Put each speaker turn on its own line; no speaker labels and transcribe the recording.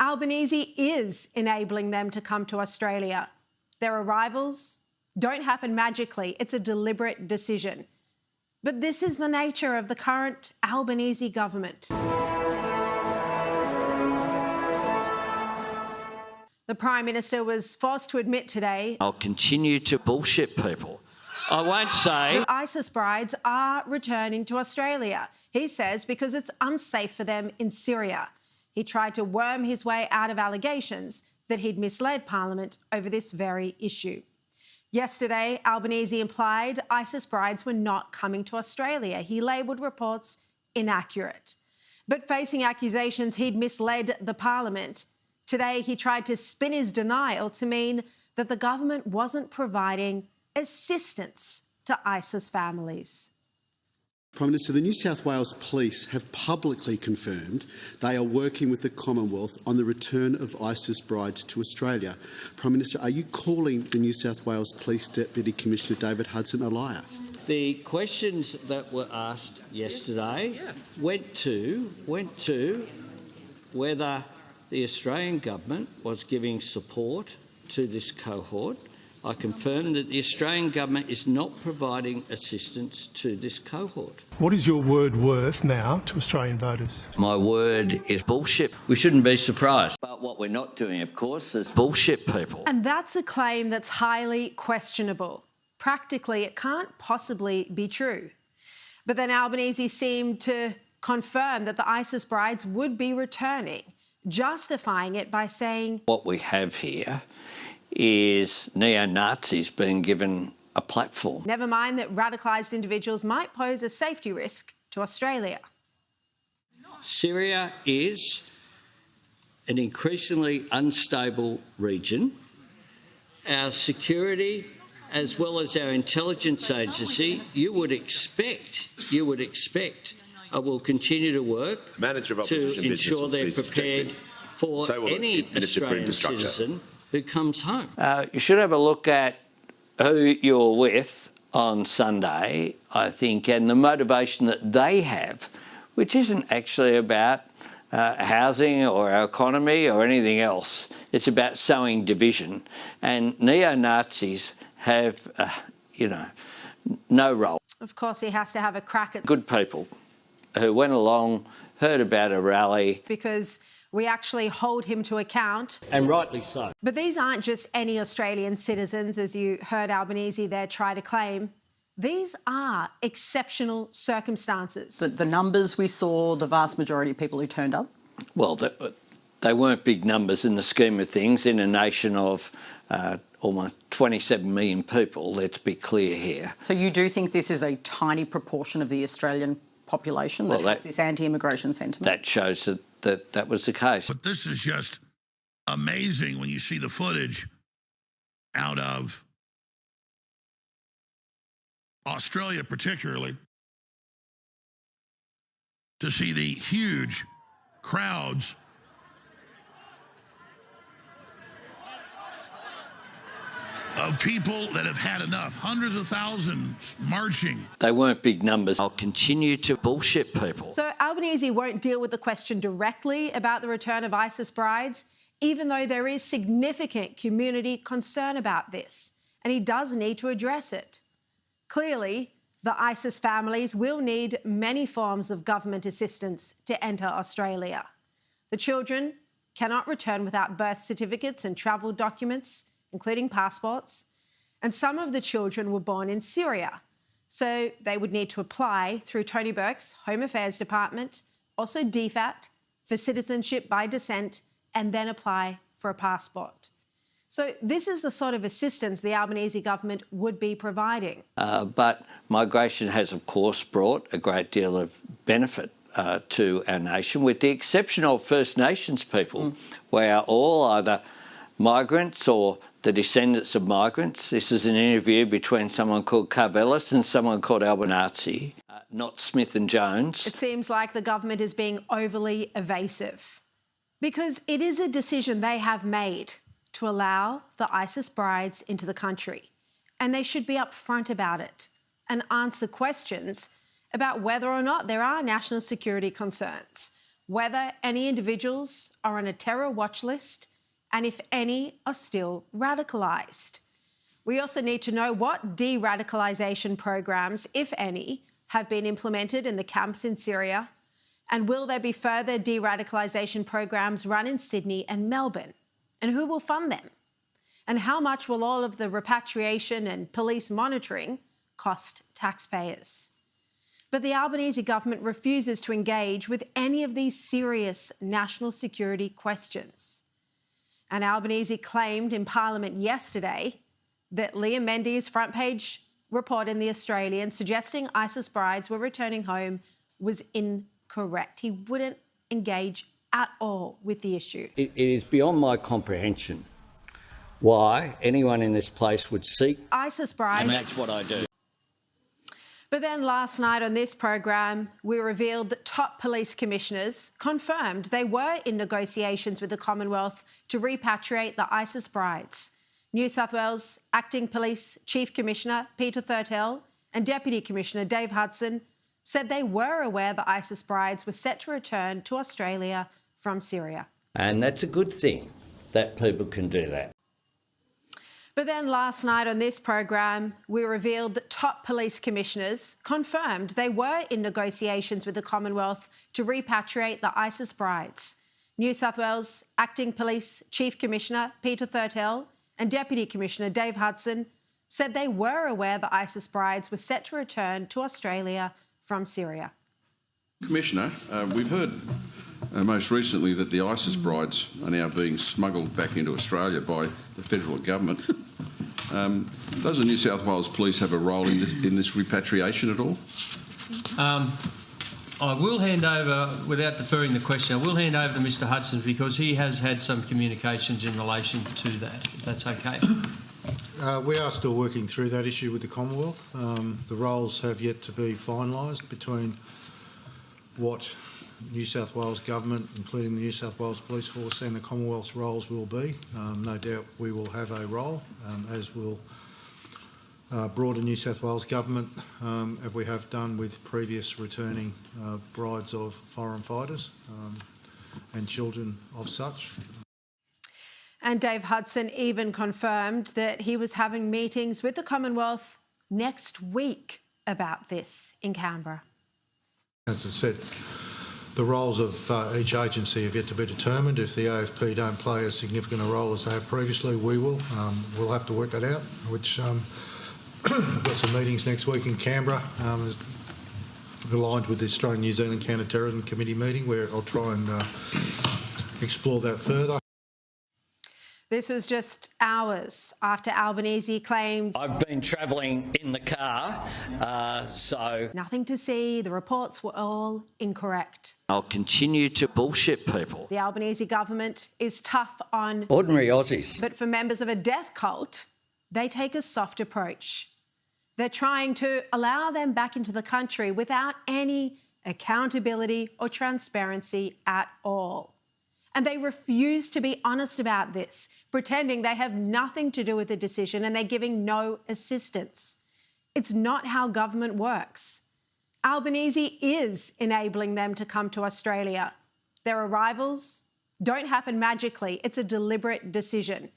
Albanese is enabling them to come to Australia. Their arrivals don't happen magically. It's a deliberate decision. But this is the nature of the current Albanese government. The Prime Minister was forced to admit today,
I'll continue to bullshit people. I won't say
ISIS brides are returning to Australia. He says because it's unsafe for them in Syria. He tried to worm his way out of allegations that he'd misled Parliament over this very issue. Yesterday, Albanese implied ISIS brides were not coming to Australia. He labelled reports inaccurate. But facing accusations he'd misled the Parliament, today he tried to spin his denial to mean that the government wasn't providing assistance to ISIS families.
Prime Minister, the New South Wales Police have publicly confirmed they are working with the Commonwealth on the return of ISIS brides to Australia. Prime Minister, are you calling the New South Wales Police Deputy Commissioner David Hudson a liar?
the questions that were asked yesterday went to whether the Australian government was giving support to this cohort. I confirm that the Australian government is not providing assistance to this cohort.
What is your word worth now to Australian voters?
My word is bullshit. We shouldn't be surprised. But what we're not doing, of course, is bullshit people.
And that's a claim that's highly questionable. Practically, it can't possibly be true. But then Albanese seemed to confirm that the ISIS brides would be returning, justifying it by saying,
what we have here is neo-Nazis being given a platform.
Never mind that radicalised individuals might pose a safety risk to Australia.
Syria is an increasingly unstable region. Our security, as well as our intelligence agency, you would expect, will continue to work to ensure they're prepared for any Australian citizen who comes home. You should have a look at who you're with on Sunday, I think, and the motivation that they have, which isn't actually about housing or our economy or anything else. It's about sowing division. And neo-Nazis have, no role.
Of course, he has to have a crack at
good people who went along, heard about a rally.
Because we actually hold him to account.
And rightly so.
But these aren't just any Australian citizens, as you heard Albanese there try to claim. These are exceptional circumstances.
The numbers we saw, the vast majority of people who turned up?
Well, they weren't big numbers in the scheme of things in a nation of almost 27 million people, let's be clear here.
So you do think this is a tiny proportion of the Australian population that has this anti-immigration sentiment?
That shows that was the case.
But this is just amazing when you see the footage out of Australia particularly, to see the huge crowds of people that have had enough, hundreds of thousands marching.
They weren't big numbers. I'll continue to bullshit people.
So Albanese won't deal with the question directly about the return of ISIS brides, even though there is significant community concern about this, and he does need to address it. Clearly, the ISIS families will need many forms of government assistance to enter Australia. The children cannot return without birth certificates and travel documents, including passports, and some of the children were born in Syria, so they would need to apply through Tony Burke's Home Affairs Department, also DFAT, for citizenship by descent, and then apply for a passport. So this is the sort of assistance the Albanese government would be providing.
But migration has, of course, brought a great deal of benefit to our nation, with the exception of First Nations people, where all either migrants or the descendants of migrants. This is an interview between someone called Carvelis and someone called Albanese, not Smith and Jones.
It seems like the government is being overly evasive because it is a decision they have made to allow the ISIS brides into the country, and they should be upfront about it and answer questions about whether or not there are national security concerns, whether any individuals are on a terror watch list and if any are still radicalised. We also need to know what de-radicalisation programs, if any, have been implemented in the camps in Syria, and will there be further de-radicalisation programs run in Sydney and Melbourne, and who will fund them? And how much will all of the repatriation and police monitoring cost taxpayers? But the Albanese government refuses to engage with any of these serious national security questions. And Albanese claimed in Parliament yesterday that Liam Mendy's front page report in The Australian suggesting ISIS brides were returning home was incorrect. He wouldn't engage at all with the issue.
It is beyond my comprehension why anyone in this place would seek
ISIS brides.
And that's what I do.
But then last night on this program, we revealed that top police commissioners confirmed they were in negotiations with the Commonwealth to repatriate the ISIS brides. New South Wales Acting Police Chief Commissioner Peter Thurtell and Deputy Commissioner Dave Hudson said they were aware the ISIS brides were set to return to Australia from Syria.
And that's a good thing that people can do that.
But then last night on this program, we revealed that top police commissioners confirmed they were in negotiations with the Commonwealth to repatriate the ISIS brides. New South Wales Acting Police Chief Commissioner Peter Thurtell and Deputy Commissioner Dave Hudson said they were aware the ISIS brides were set to return to Australia from Syria.
Commissioner, we've heard most recently that the ISIS brides are now being smuggled back into Australia by the federal government. Does the New South Wales Police have a role in this repatriation at all?
I will hand over, without deferring the question, I will hand over to Mr Hudson because he has had some communications in relation to that, if that's okay.
We are still working through that issue with the Commonwealth. The roles have yet to be finalised between what New South Wales Government, including the New South Wales Police Force and the Commonwealth's roles will be. No doubt we will have a role, as will broader New South Wales Government, as we have done with previous returning brides of foreign fighters and children of such.
And Dave Hudson even confirmed that he was having meetings with the Commonwealth next week about this in Canberra.
As I said, the roles of each agency have yet to be determined. If the AFP don't play as significant a role as they have previously, we will. We'll have to work that out, which we've got some meetings next week in Canberra, aligned with the Australian-New Zealand Counter-Terrorism Committee meeting, where I'll try and explore that further.
This was just hours after Albanese claimed,
I've been travelling in the car, so
nothing to see, the reports were all incorrect.
I'll continue to bullshit people.
The Albanese government is tough on
Ordinary Aussies.
but for members of a death cult, they take a soft approach. They're trying to allow them back into the country without any accountability or transparency at all. And they refuse to be honest about this, pretending they have nothing to do with the decision and they're giving no assistance. It's not how government works. Albanese is enabling them to come to Australia. Their arrivals don't happen magically. It's a deliberate decision.